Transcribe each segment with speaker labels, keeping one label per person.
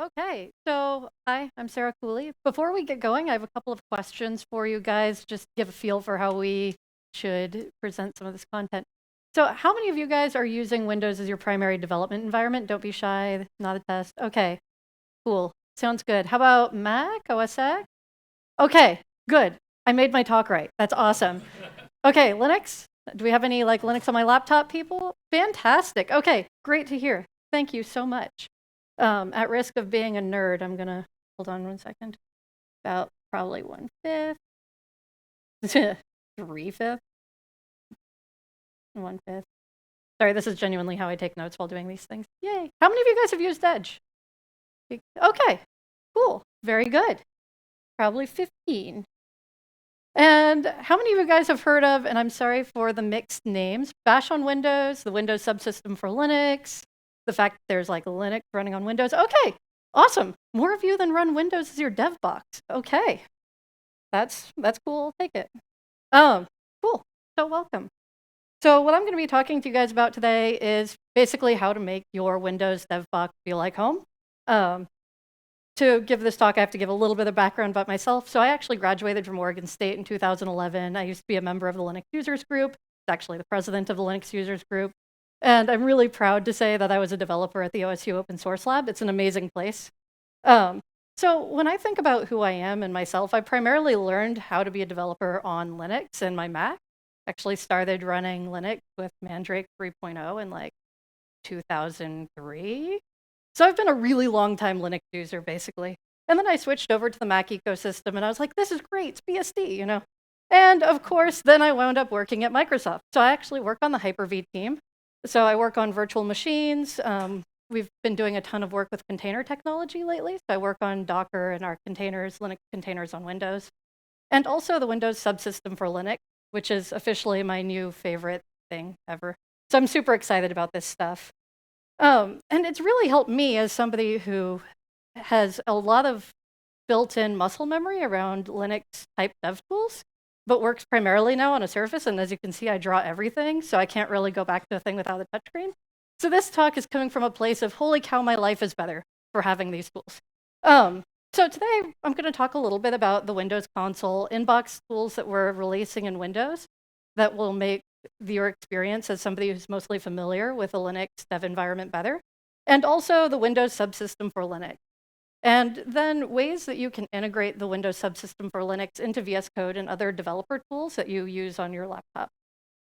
Speaker 1: Okay, so hi, I'm Sarah Cooley. Before we get going, I have a couple of questions for you guys, just to give a feel for how we should present some of this content. So, how many of you guys are using Windows as your primary development environment? Don't be shy, not a test. Okay, cool. Sounds good. How about Mac, OS X? Okay, good. I made my talk right. That's awesome. Okay, Linux? Do we have any like Linux on my laptop people? Fantastic. Okay, great to hear. Thank you so much. At risk of being a nerd, I'm gonna hold on 1 second. About probably 1/5, 3/5, 1/5. Sorry, this is genuinely how I take notes while doing these things. Yay! How many of you guys have used Edge? Okay, cool, very good. Probably 15. And how many of you guys have heard of, and I'm sorry for the mixed names, Bash on Windows, the Windows Subsystem for Linux, the fact that there's like Linux running on Windows? Okay, awesome. More of you than run Windows as your dev box. Okay, that's cool. I'll take it. Cool. So welcome. So what I'm going to be talking to you guys about today is basically how to make your Windows dev box feel like home. To give this talk, I have to give a little bit of background about myself. So I actually graduated from Oregon State in 2011. I used to be a member of the Linux Users Group. It's actually the president of the Linux Users Group. And I'm really proud to say that I was a developer at the OSU Open Source Lab. It's an amazing place. So when I think about who I am and myself, I primarily learned how to be a developer on Linux and my Mac. Actually started running Linux with Mandrake 3.0 in like 2003. So I've been a really long time Linux user, basically. And then I switched over to the Mac ecosystem, and I was like, this is great, it's BSD, you know? And of course, then I wound up working at Microsoft. So I actually work on the Hyper-V team. So I work on virtual machines. We've been doing a ton of work with container technology lately. So I work on Docker and our containers, Linux containers on Windows. And also the Windows Subsystem for Linux, which is officially my new favorite thing ever. So I'm super excited about this stuff. And it's really helped me as somebody who has a lot of built-in muscle memory around Linux type dev tools, but works primarily now on a Surface. And as you can see, I draw everything, so I can't really go back to a thing without a touchscreen. So this talk is coming from a place of, holy cow, my life is better for having these tools. So today, I'm going to talk a little bit about the Windows console inbox tools that we're releasing in Windows that will make your experience as somebody who's mostly familiar with a Linux dev environment better, and also the Windows Subsystem for Linux. And then ways that you can integrate the Windows Subsystem for Linux into VS Code and other developer tools that you use on your laptop.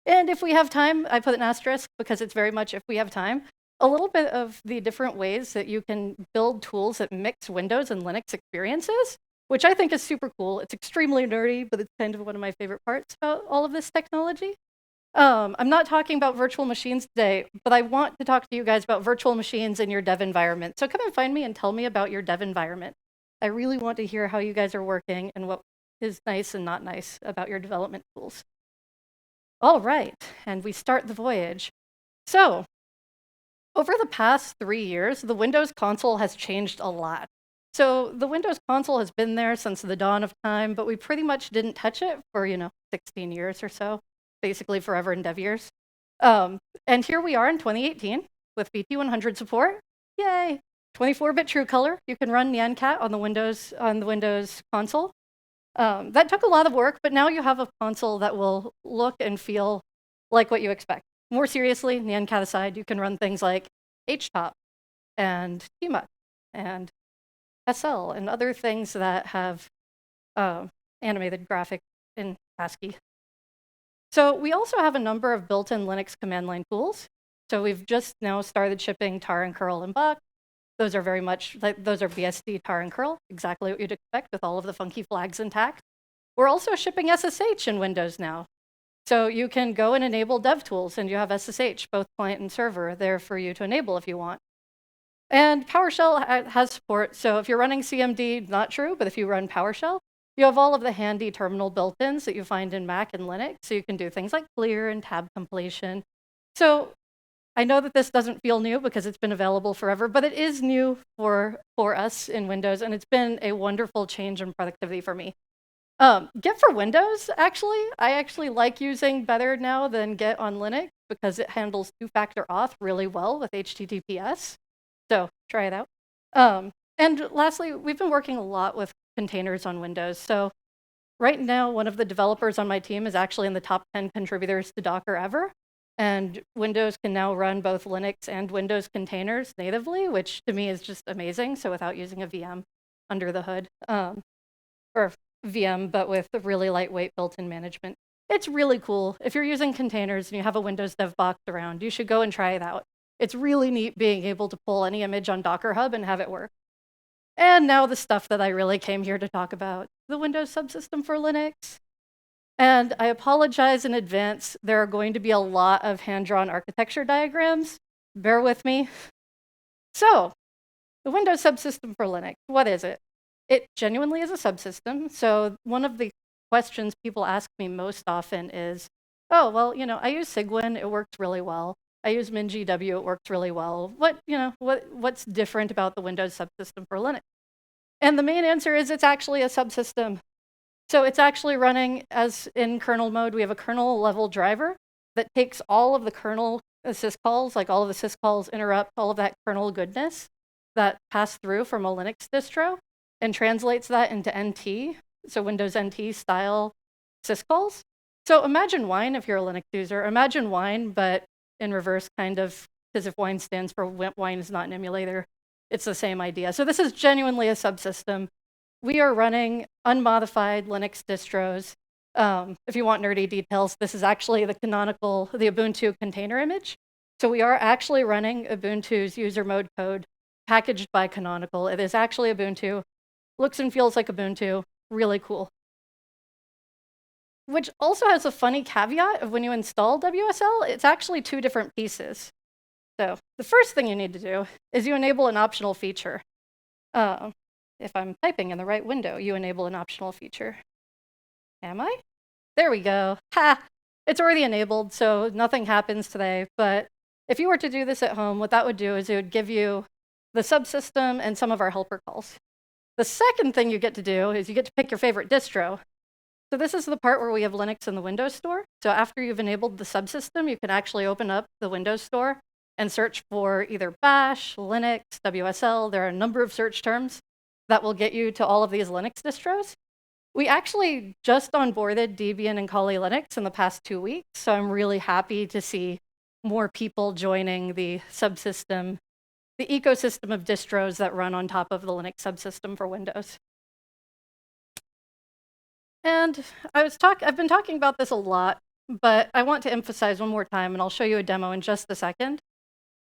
Speaker 1: And if we have time, I put an asterisk because it's very much if we have time, a little bit of the different ways that you can build tools that mix Windows and Linux experiences, which I think is super cool. It's extremely nerdy, but it's kind of one of my favorite parts about all of this technology. I'm not talking about virtual machines today, but I want to talk to you guys about virtual machines in your dev environment. So come and find me and tell me about your dev environment. I really want to hear how you guys are working and what is nice and not nice about your development tools. All right, and we start the voyage. So over the past 3 years, the Windows console has changed a lot. So the Windows console has been there since the dawn of time, but we pretty much didn't touch it for, 16 years or so. Basically forever in dev years. And here we are in 2018 with VT100 support. Yay! 24-bit true color. You can run NyanCat on the Windows console. That took a lot of work, but now you have a console that will look and feel like what you expect. More seriously, NyanCat aside, you can run things like HTOP and Tmux and SL and other things that have animated graphics in ASCII. So we also have a number of built-in Linux command line tools. So we've just now started shipping tar and curl and buck. Those are very much, those are BSD tar and curl, exactly what you'd expect with all of the funky flags intact. We're also shipping SSH in Windows now. So you can go and enable DevTools and you have SSH, both client and server, there for you to enable if you want. And PowerShell has support. So if you're running CMD, not true, but if you run PowerShell, you have all of the handy terminal built-ins that you find in Mac and Linux, so you can do things like clear and tab compilation. So I know that this doesn't feel new because it's been available forever, but it is new for us in Windows, and it's been a wonderful change in productivity for me. Git for Windows, I actually like using better now than Git on Linux because it handles two-factor auth really well with HTTPS. So try it out. And lastly, we've been working a lot with containers on Windows. So right now, one of the developers on my team is actually in the top 10 contributors to Docker ever. And Windows can now run both Linux and Windows containers natively, which to me is just amazing. So without using a VM under the hood, or VM, but with a really lightweight built-in management. It's really cool. If you're using containers and you have a Windows dev box around, you should go and try it out. It's really neat being able to pull any image on Docker Hub and have it work. And now the stuff that I really came here to talk about, the Windows Subsystem for Linux. And I apologize in advance. There are going to be a lot of hand-drawn architecture diagrams. Bear with me. So, the Windows Subsystem for Linux, what is it? It genuinely is a subsystem. So one of the questions people ask me most often is, oh, well, I use Cygwin, it works really well. I use MinGW, it works really well. What's different about the Windows Subsystem for Linux? And the main answer is it's actually a subsystem. So it's actually running as in kernel mode. We have a kernel level driver that takes all of the kernel syscalls, like all of the syscalls, interrupt, all of that kernel goodness that pass through from a Linux distro and translates that into NT, so Windows NT style syscalls. So imagine wine if you're a Linux user. Imagine wine, but in reverse, kind of, because if wine stands for wine is not an emulator, it's the same idea. So this is genuinely a subsystem. We are running unmodified Linux distros. If you want nerdy details, this is actually the Ubuntu container image. So we are actually running Ubuntu's user mode code packaged by Canonical. It is actually Ubuntu. Looks and feels like Ubuntu. Really cool. Which also has a funny caveat of when you install WSL, it's actually two different pieces. So the first thing you need to do is you enable an optional feature. If I'm typing in the right window, you enable an optional feature. Am I? There we go. Ha! It's already enabled, so nothing happens today. But if you were to do this at home, what that would do is it would give you the subsystem and some of our helper calls. The second thing you get to do is you get to pick your favorite distro. So this is the part where we have Linux in the Windows Store. So after you've enabled the subsystem, you can actually open up the Windows Store and search for either Bash, Linux, WSL. There are a number of search terms that will get you to all of these Linux distros. We actually just onboarded Debian and Kali Linux in the past 2 weeks, so I'm really happy to see more people joining the subsystem, the ecosystem of distros that run on top of the Linux subsystem for Windows. And I've been talking about this a lot, but I want to emphasize one more time, and I'll show you a demo in just a second.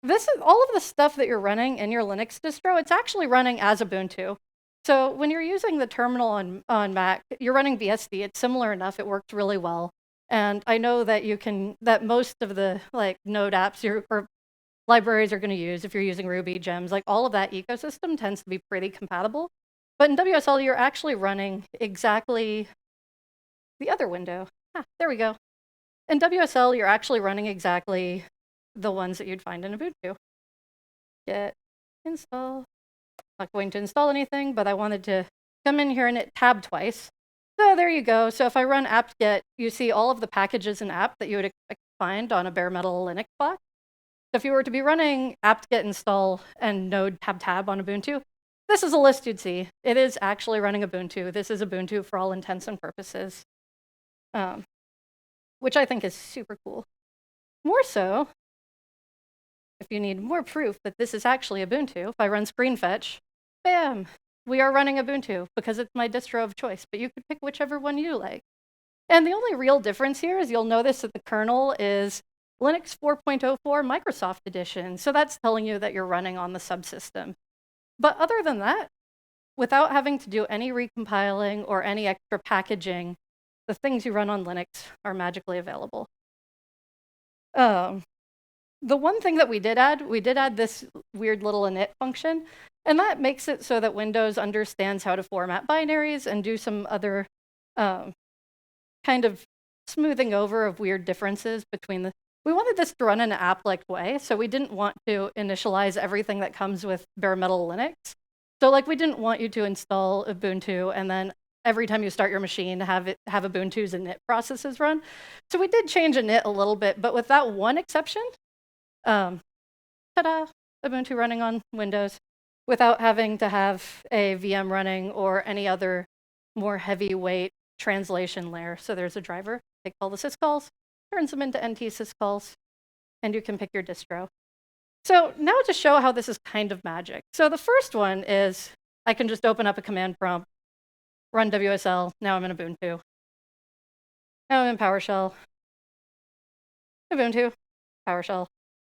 Speaker 1: This is all of the stuff that you're running in your Linux distro, it's actually running as Ubuntu. So when you're using the terminal on Mac, you're running BSD. It's similar enough. It works really well. And I know that that most of the Node apps or libraries are going to use, if you're using Ruby, Gems, all of that ecosystem tends to be pretty compatible. But in WSL, you're actually running exactly the other window. There we go. In WSL, you're actually running exactly the ones that you'd find in Ubuntu. Git install. Not going to install anything, but I wanted to come in here and hit tab twice. So there you go. So if I run apt-get, you see all of the packages in apt that you would expect to find on a bare metal Linux box. So if you were to be running apt-get install and node tab on Ubuntu, this is a list you'd see. It is actually running Ubuntu. This is Ubuntu for all intents and purposes, which I think is super cool. More so, if you need more proof that this is actually Ubuntu, if I run screen fetch, bam, we are running Ubuntu because it's my distro of choice, but you could pick whichever one you like. And the only real difference here is you'll notice that the kernel is Linux 4.04 Microsoft Edition. So that's telling you that you're running on the subsystem. But other than that, without having to do any recompiling or any extra packaging, the things you run on Linux are magically available. The one thing that we did add this weird little init function, and that makes it so that Windows understands how to format binaries and do some other kind of smoothing over of weird differences between the. We wanted this to run in an app-like way, so we didn't want to initialize everything that comes with bare metal Linux. So we didn't want you to install Ubuntu and then every time you start your machine, have Ubuntu's init processes run. So we did change init a little bit, but with that one exception, ta-da, Ubuntu running on Windows. without having to have a VM running or any other more heavyweight translation layer. So there's a driver, takes all the syscalls, turns them into NT syscalls, and you can pick your distro. So now to show how this is kind of magic. So the first one is I can just open up a command prompt, run WSL, now I'm in Ubuntu. Now I'm in PowerShell, Ubuntu, PowerShell.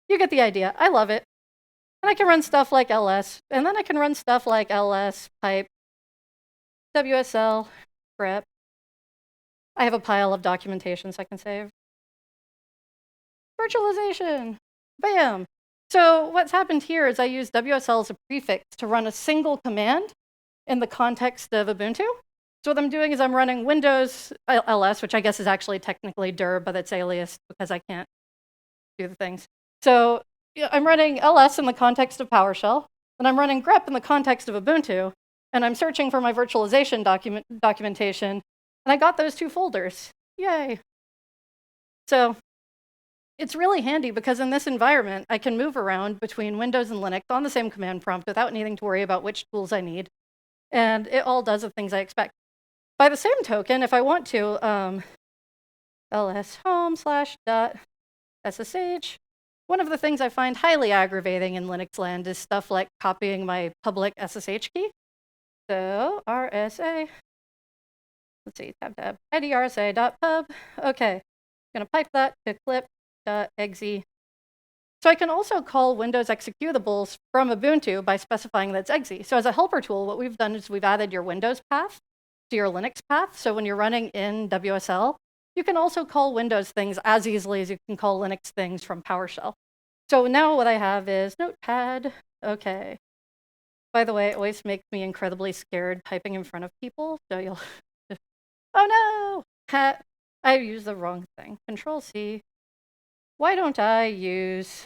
Speaker 1: You get the idea. I love it. And I can run stuff like ls, and then I can run stuff like ls, pipe, WSL, grep. I have a pile of documentations I can save. Virtualization, bam. So what's happened here is I use WSL as a prefix to run a single command in the context of Ubuntu. So what I'm doing is I'm running Windows ls, which I guess is actually technically dir, but it's aliased because I can't do the things. So I'm running ls in the context of PowerShell, and I'm running grep in the context of Ubuntu, and I'm searching for my virtualization documentation, and I got those two folders. Yay. So it's really handy because in this environment, I can move around between Windows and Linux on the same command prompt without needing to worry about which tools I need. And it all does the things I expect. By the same token, if I want to, ls home/.ssh, one of the things I find highly aggravating in Linux land is stuff like copying my public SSH key. So rsa, let's see, tab, idrsa.pub. Okay, I'm gonna pipe that to clip.exe. So I can also call Windows executables from Ubuntu by specifying that it's exe. So as a helper tool, what we've done is we've added your Windows path to your Linux path. So when you're running in WSL, you can also call Windows things as easily as you can call Linux things from PowerShell. So now what I have is Notepad. Okay. By the way, it always makes me incredibly scared typing in front of people. So you'll, oh no, I used the wrong thing. Control C. Why don't I use,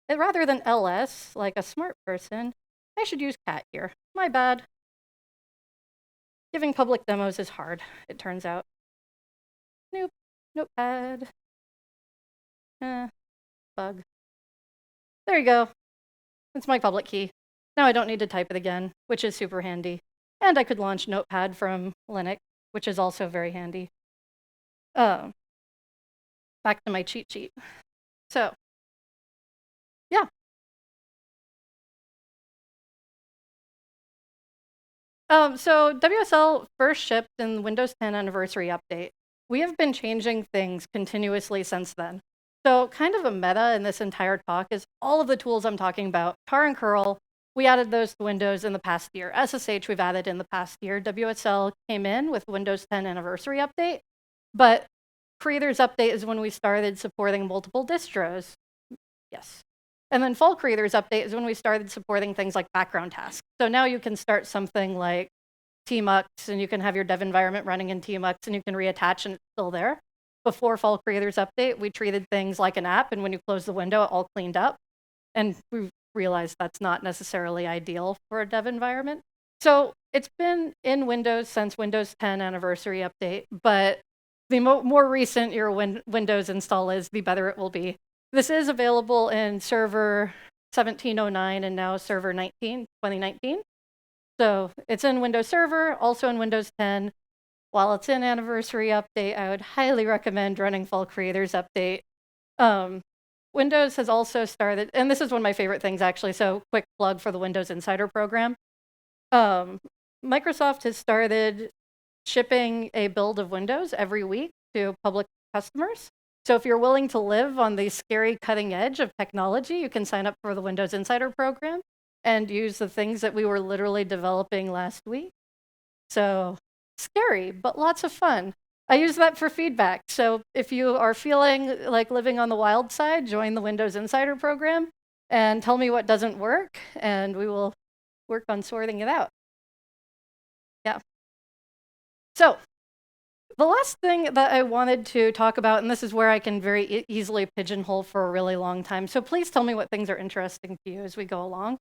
Speaker 1: rather than ls, like a smart person, I should use cat here. My bad. Giving public demos is hard, it turns out. Nope, Notepad. Bug. There you go. It's my public key. Now I don't need to type it again, which is super handy. And I could launch Notepad from Linux, which is also very handy. Back to my cheat sheet. So, yeah. So WSL first shipped in the Windows 10 anniversary update. We have been changing things continuously since then. So kind of a meta in this entire talk is all of the tools I'm talking about, tar and curl, we added those to Windows in the past year. SSH we've added in the past year. WSL came in with Windows 10 anniversary update, but Creators update is when we started supporting multiple distros. Yes. And then Fall Creators update is when we started supporting things like background tasks. So now you can start something like tmux, and you can have your dev environment running in tmux, and you can reattach, and it's still there. Before Fall Creators update, we treated things like an app, and when you close the window, it all cleaned up. And we realized that's not necessarily ideal for a dev environment. So it's been in Windows since Windows 10 anniversary update, but the more recent your Windows install is, the better it will be. This is available in Server 1709 and now Server 2019. So it's in Windows Server, also in Windows 10. While it's in anniversary update, I would highly recommend running Fall Creators update. Windows has also started, and this is one of my favorite things actually, so quick plug for the Windows Insider program. Microsoft has started shipping a build of Windows every week to public customers. So if you're willing to live on the scary cutting edge of technology, you can sign up for the Windows Insider program and use the things that we were literally developing last week. So scary, but lots of fun. I use that for feedback. So if you are feeling like living on the wild side, join the Windows Insider program and tell me what doesn't work, and we will work on sorting it out. Yeah. So the last thing that I wanted to talk about, and this is where I can very easily pigeonhole for a really long time, so please tell me what things are interesting to you as we go along.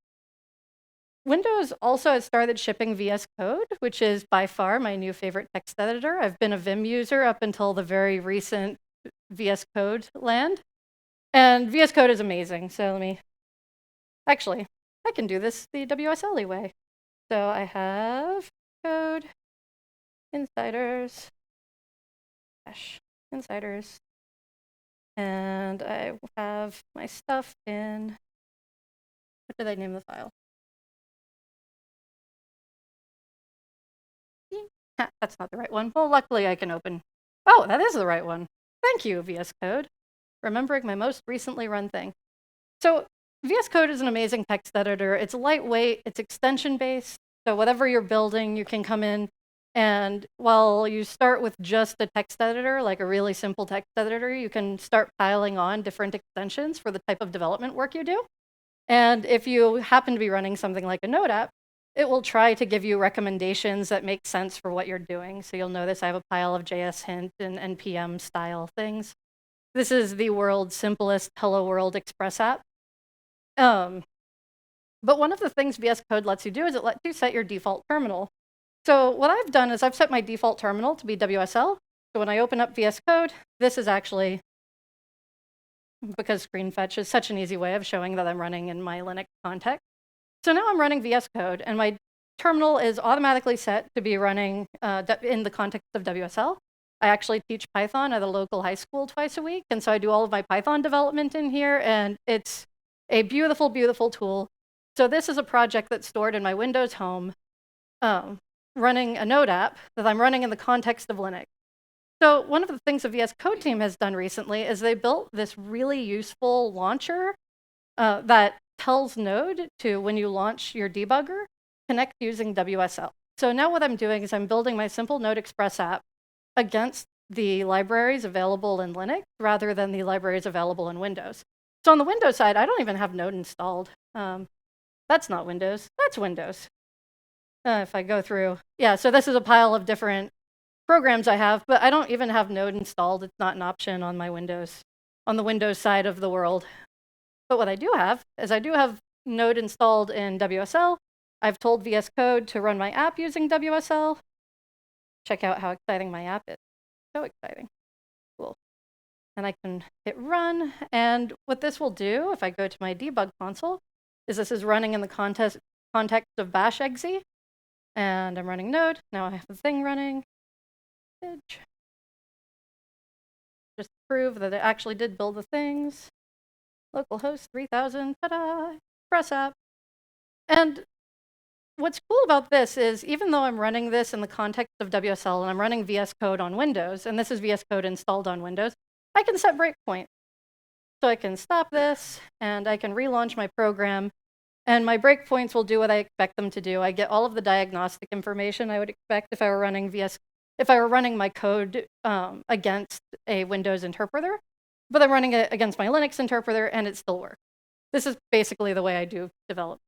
Speaker 1: Windows also has started shipping VS Code, which is by far my new favorite text editor. I've been a Vim user up until the very recent VS Code land. And VS Code is amazing. So let me Actually, I can do this the WSL way. So I have code, insiders, insiders, and I have my stuff in, what did I name the file? That's not the right one. Well, luckily I can open. Oh, that is the right one. Thank you, VS Code. Remembering my most recently run thing. So VS Code is an amazing text editor. It's lightweight, it's extension-based. So whatever you're building, you can come in, and while you start with just a text editor, like a really simple text editor, you can start piling on different extensions for the type of development work you do. And if you happen to be running something like a Node app, it will try to give you recommendations that make sense for what you're doing. So you'll notice I have a pile of JS hint and NPM style things. This is the world's simplest Hello World Express app. But one of the things VS Code lets you do is it lets you set your default terminal. So what I've done is I've set my default terminal to be WSL. So when I open up VS Code, this is actually, because screen fetch is such an easy way of showing that I'm running in my Linux context. So now I'm running VS Code, and my terminal is automatically set to be running in the context of WSL. I actually teach Python at a local high school twice a week, and so I do all of my Python development in here, and it's a beautiful, beautiful tool. So this is a project that's stored in my Windows home, running a Node app that I'm running in the context of Linux. So one of the things the VS Code team has done recently is they built this really useful launcher that tells Node to, when you launch your debugger, connect using WSL. So now what I'm doing is I'm building my simple Node Express app against the libraries available in Linux rather than the libraries available in Windows. So on the Windows side, I don't even have Node installed. That's not Windows, that's Windows. If I go through, yeah, so this is a pile of different programs I have, but I don't even have Node installed. It's not an option on my Windows, on the Windows side of the world. But what I do have is I do have Node installed in WSL. I've told VS Code to run my app using WSL. Check out how exciting my app is. So exciting. Cool. And I can hit run. And what this will do, if I go to my debug console, is this is running in the context of bash exe. And I'm running Node. Now I have the thing running. Just to prove that it actually did build the things. Localhost 3000, ta-da, Express app. And what's cool about this is even though I'm running this in the context of WSL and I'm running VS Code on Windows, and this is VS Code installed on Windows, I can set breakpoints. So I can stop this, and I can relaunch my program, and my breakpoints will do what I expect them to do. I get all of the diagnostic information I would expect if I were running my code against a Windows interpreter, but I'm running it against my Linux interpreter, and it still works. This is basically the way I do development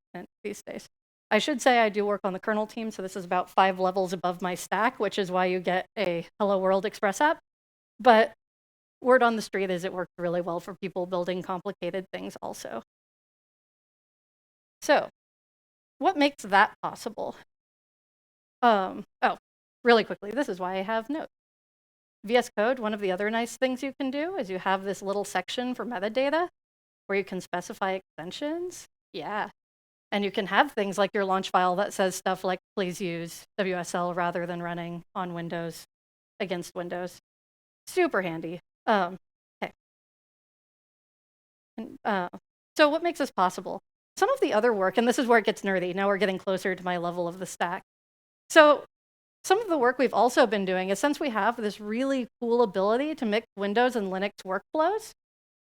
Speaker 1: these days. I should say I do work on the kernel team, so this is about 5 levels above my stack, which is why you get a Hello World Express app. But word on the street is it works really well for people building complicated things also. So what makes that possible? Oh, really quickly, this is why I have Node. VS Code, one of the other nice things you can do is you have this little section for metadata where you can specify extensions. Yeah. And you can have things like your launch file that says stuff like, please use WSL rather than running on Windows against Windows. Super handy. Okay. So what makes this possible? Some of the other work, and this is where it gets nerdy. Now we're getting closer to my level of the stack. So some of the work we've also been doing is since we have this really cool ability to mix Windows and Linux workflows,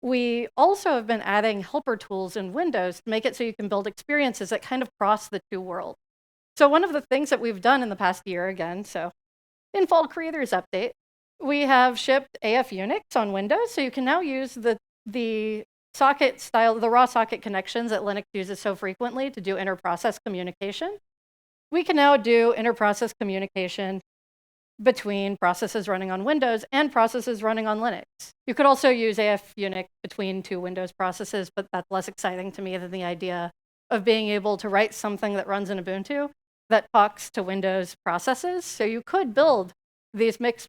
Speaker 1: we also have been adding helper tools in Windows to make it so you can build experiences that kind of cross the two worlds. So one of the things that we've done in the past year, again, so in Fall Creators Update, we have shipped AF Unix on Windows, so you can now use the socket style, the raw socket connections that Linux uses so frequently to do inter-process communication. We can now do inter-process communication between processes running on Windows and processes running on Linux. You could also use AF Unix between 2 Windows processes, but that's less exciting to me than the idea of being able to write something that runs in Ubuntu that talks to Windows processes. So you could build these mixed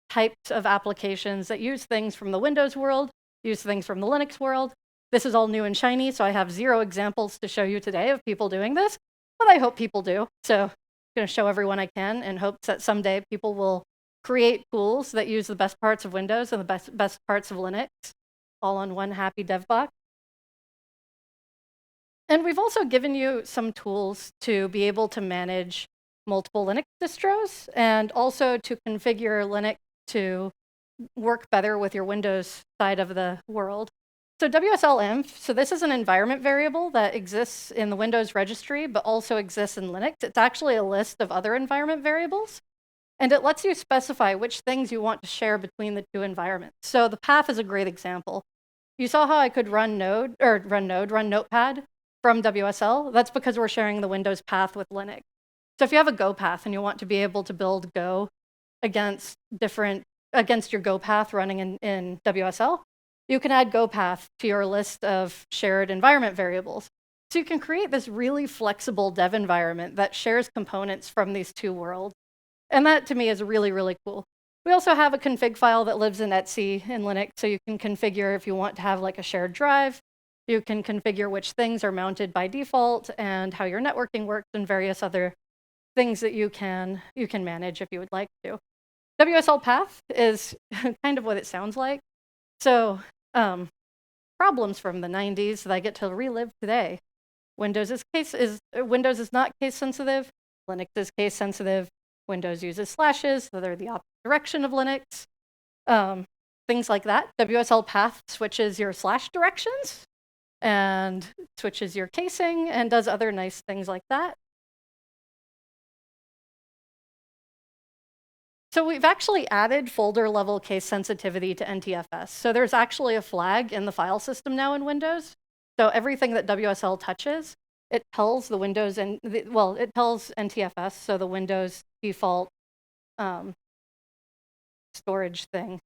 Speaker 1: types of applications that use things from the Windows world, use things from the Linux world, This is all new and shiny, so I have 0 examples to show you today of people doing this, but I hope people do. So I'm going to show everyone I can in hopes that someday people will create tools that use the best parts of Windows and the best parts of Linux, all on one happy dev box. And we've also given you some tools to be able to manage multiple Linux distros and also to configure Linux to work better with your Windows side of the world. So WSL-env, so this is an environment variable that exists in the Windows registry, but also exists in Linux. It's actually a list of other environment variables, and it lets you specify which things you want to share between the two environments. So the path is a great example. You saw how I could run Notepad from WSL. That's because we're sharing the Windows path with Linux. So if you have a Go path and you want to be able to build Go against your Go path running in WSL, you can add Go path to your list of shared environment variables. So you can create this really flexible dev environment that shares components from these two worlds. And that to me is really, really cool. We also have a config file that lives in etc in Linux, so you can configure if you want to have like a shared drive. You can configure which things are mounted by default and how your networking works and various other things that you can manage if you would like to. WSL path is kind of what it sounds like. So problems from the 90s that I get to relive today. Windows is not case sensitive. Linux is case sensitive. Windows uses slashes, so they're the opposite direction of Linux. Things like that. WSL path switches your slash directions and switches your casing and does other nice things like that. So we've actually added folder level case sensitivity to NTFS. So there's actually a flag in the file system now in Windows. So everything that WSL touches, it tells the Windows it tells NTFS, so the Windows default storage thing.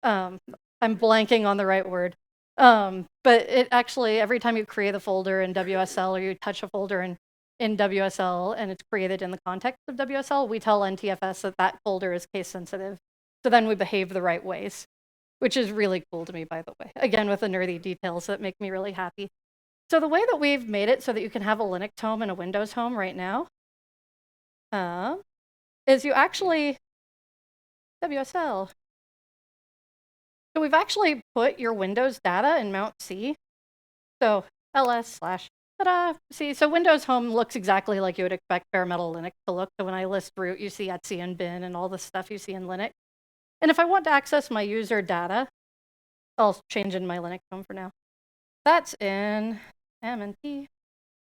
Speaker 1: I'm blanking on the right word. But it actually, every time you create a folder in WSL or you touch a folder in WSL and it's created in the context of WSL, we tell NTFS that that folder is case sensitive. So then we behave the right ways, which is really cool to me, by the way. Again, with the nerdy details that make me really happy. So the way that we've made it so that you can have a Linux home and a Windows home right now is you actually, WSL. So we've actually put your Windows data in Mount C. So ls/ta-da, C. So Windows Home looks exactly like you would expect bare metal Linux to look. So when I list root, you see etc and bin and all the stuff you see in Linux. And if I want to access my user data, I'll change in my Linux home for now. That's in M&T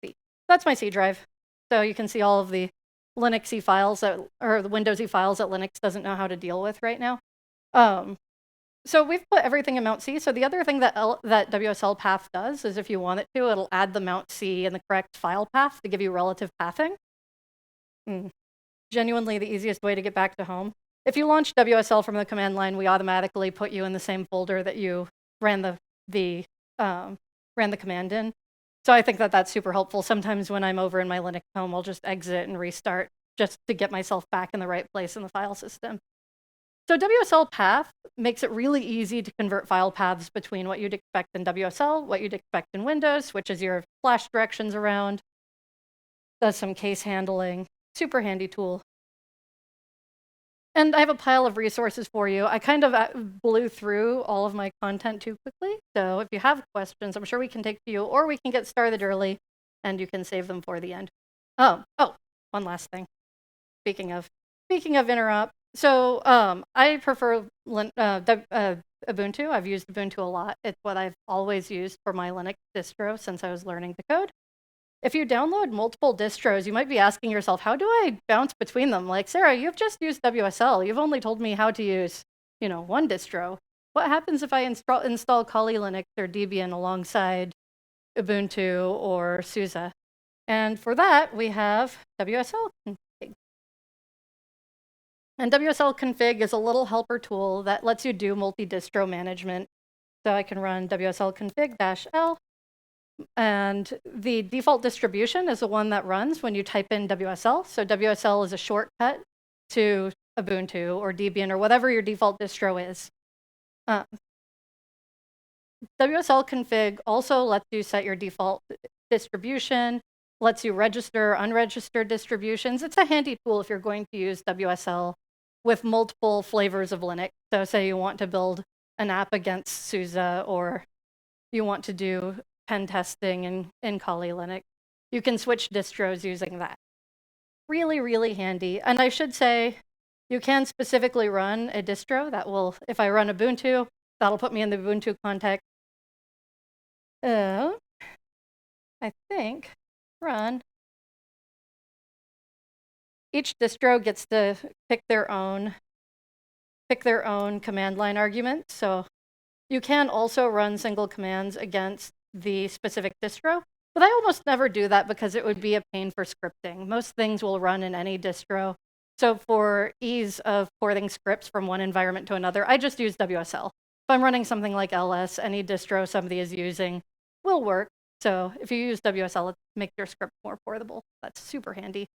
Speaker 1: C. That's my C drive. So you can see all of the Linuxy files or the Windowsy files that Linux doesn't know how to deal with right now. So we've put everything in Mount C. So the other thing that WSL path does is if you want it to, it'll add the Mount C in the correct file path to give you relative pathing. Genuinely the easiest way to get back to home. If you launch WSL from the command line, we automatically put you in the same folder that you ran the command in. So I think that that's super helpful. Sometimes when I'm over in my Linux home, I'll just exit and restart just to get myself back in the right place in the file system. So WSL path makes it really easy to convert file paths between what you'd expect in WSL, what you'd expect in Windows, switches your flash directions around, does some case handling, super handy tool. And I have a pile of resources for you. I kind of blew through all of my content too quickly. So if you have questions, I'm sure we can take a few, or we can get started early and you can save them for the end. Oh, one last thing. Speaking of interop, so I prefer Ubuntu. I've used Ubuntu a lot. It's what I've always used for my Linux distro since I was learning to code. If you download multiple distros, you might be asking yourself, how do I bounce between them? Like, Sarah, you've just used WSL. You've only told me how to use, one distro. What happens if I install Kali Linux or Debian alongside Ubuntu or SUSE? And for that, we have WSL config. And WSL config is a little helper tool that lets you do multi-distro management. So I can run WSL config-l. And the default distribution is the one that runs when you type in WSL. So WSL is a shortcut to Ubuntu or Debian or whatever your default distro is. WSL config also lets you set your default distribution, lets you register unregistered distributions. It's a handy tool if you're going to use WSL with multiple flavors of Linux. So say you want to build an app against SUSE, or you want to do pen testing in Kali Linux, you can switch distros using that. Really, really handy. And I should say, you can specifically run a distro that will, if I run Ubuntu, that'll put me in the Ubuntu context. I think run. Each distro gets to pick their own command line argument. So you can also run single commands against the specific distro, but I almost never do that because it would be a pain for scripting. Most things will run in any distro. So for ease of porting scripts from one environment to another, I just use WSL. If I'm running something like LS, any distro somebody is using will work. So if you use WSL, it makes your script more portable. That's super handy.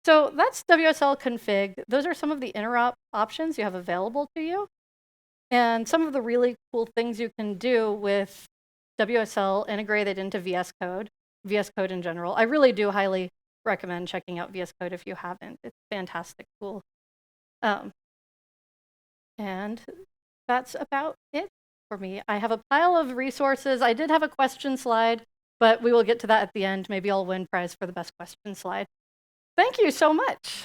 Speaker 1: So that's WSL config. Those are some of the interop options you have available to you. And some of the really cool things you can do with WSL integrated into VSCode in general. I really do highly recommend checking out VSCode if you haven't. It's a fantastic tool. And that's about it for me. I have a pile of resources. I did have a question slide, but we will get to that at the end. Maybe I'll win prize for the best question slide. Thank you so much.